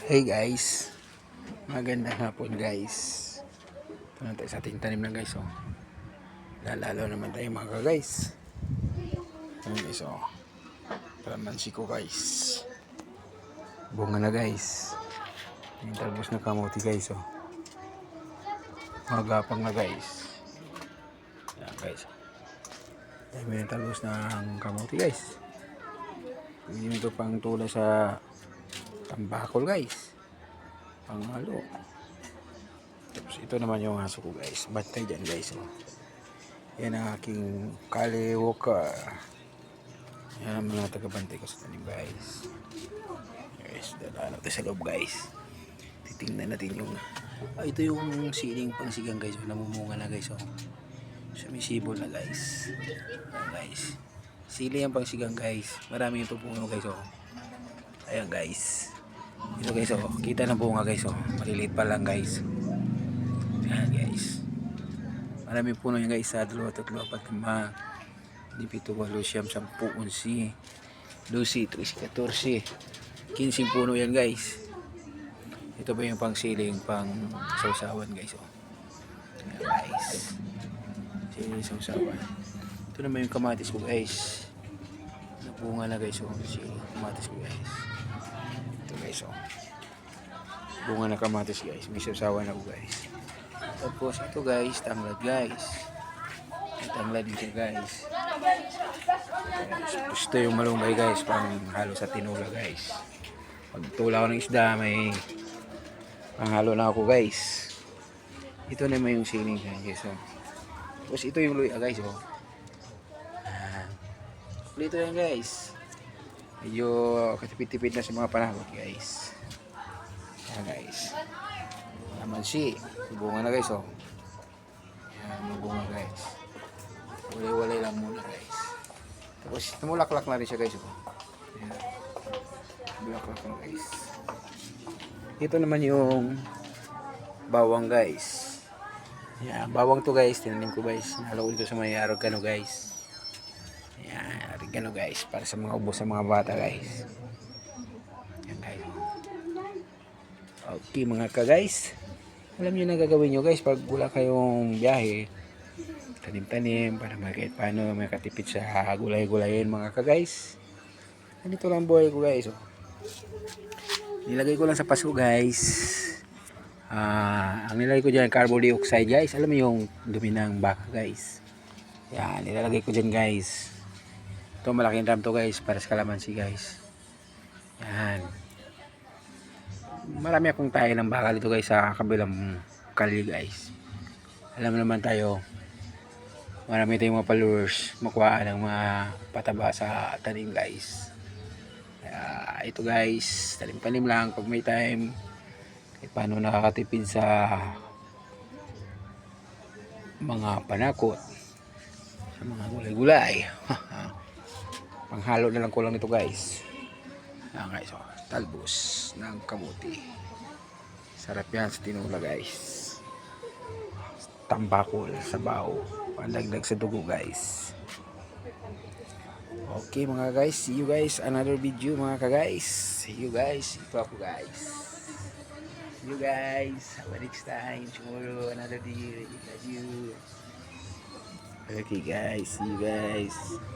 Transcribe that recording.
Hey guys, magandang hapon guys. Ito na tayo sa ating tanim na guys. Lalalo naman tayo mga guys. Ayan guys, kalamansi ko guys. Bunga na guys. Yung talbos na kamuti guys. Magapang na guys. Ayan guys. Dahil may talbos ng kamuti guys. Hindi ito pang tula sa tambakol guys. Panghalo. Tapos ito naman yung aso ko guys. Bantay dyan guys. Yan ang aking Kali Walker. Yan ang mga tagabantay ko sa tanim guys. Guys, dadaan natin sa loob guys. Titingnan natin yung ito yung siling pangsigang guys. Namumunga na guys. Sumisibol na guys. Ayan guys. Sili ang pangsigang guys. Marami yung puno guys. Ayan guys. Ito guys, kita na bunga guys, maliliit pa lang guys. Ayan guys. Maraming puno yan guys, 2, 3, 4, 5, 7, 8, 10, 11, 12, 13, 14, 15 puno yan guys. Ito ba yung pang siling, pang sausawan guys. Ayan guys. Siling sausawan. Ito naman yung kamatis ko guys. Nabunga na guys, siling kamatis ko guys. Guys, bunga na kamatis guys, may sasawa na ko guys. Tapos ito guys, tanglad guys. May tanglad dito guys. Tapos ito yung malunggay guys, pang halo sa tinula guys. Pag tula ko ng isda, may panghalo na ako guys. Ito naman yung siling guys. Tapos ito yung luya guys. Ito yan guys. Medyo katipid-tipid na sa mga panahon guys. Ayan guys. Kalamansi. Bunga na guys. Ayan, bunga guys. Walay-walay lang muna guys. Tapos tumulaklak na rin siya guys. Ayan. Bulaklak na guys. Ito naman yung bawang guys. Ayan, bawang to guys. Tinanim ko guys. Nalo ko dito sa may arogano guys. Ayan, oregano guys, para sa mga ubos sa mga bata guys. Ayan guys. Okay mga guys, alam nyo na gagawin nyo guys pag wala kayong biyahe, tanim-tanim para kahit paano may katipid sa gulay-gulayin mga guys. Ganito lang buhay ko guys. Nilagay ko lang sa paso guys. Ang nilagay ko dyan carbon dioxide guys. Alam mo yung dumi ng baka guys. Yan, nilalagay ko dyan guys. Ito malaking drum to guys, para sa kalamansi guys. Yan. Marami akong tayo ng bakal dito guys sa kabilang kalye guys. Alam naman tayo, marami tayong mga followers makuha ng mga pataba sa tanim guys. Ito guys, tanim-tanim lang pag may time. Kahit paano nakakatipid sa mga panakot, sa mga gulay-gulay. Panghalo na lang ko lang ito guys. Ayan guys, talbos ng kamuti. Sarap yan sa tinula guys. Tambakol, sabaw, pandagdag sa dugo guys. Okay mga guys, see you guys another video mga guys. See you guys, ito ako guys. See you guys, have a next time, tomorrow, another day. Love you. Okay guys, see you guys.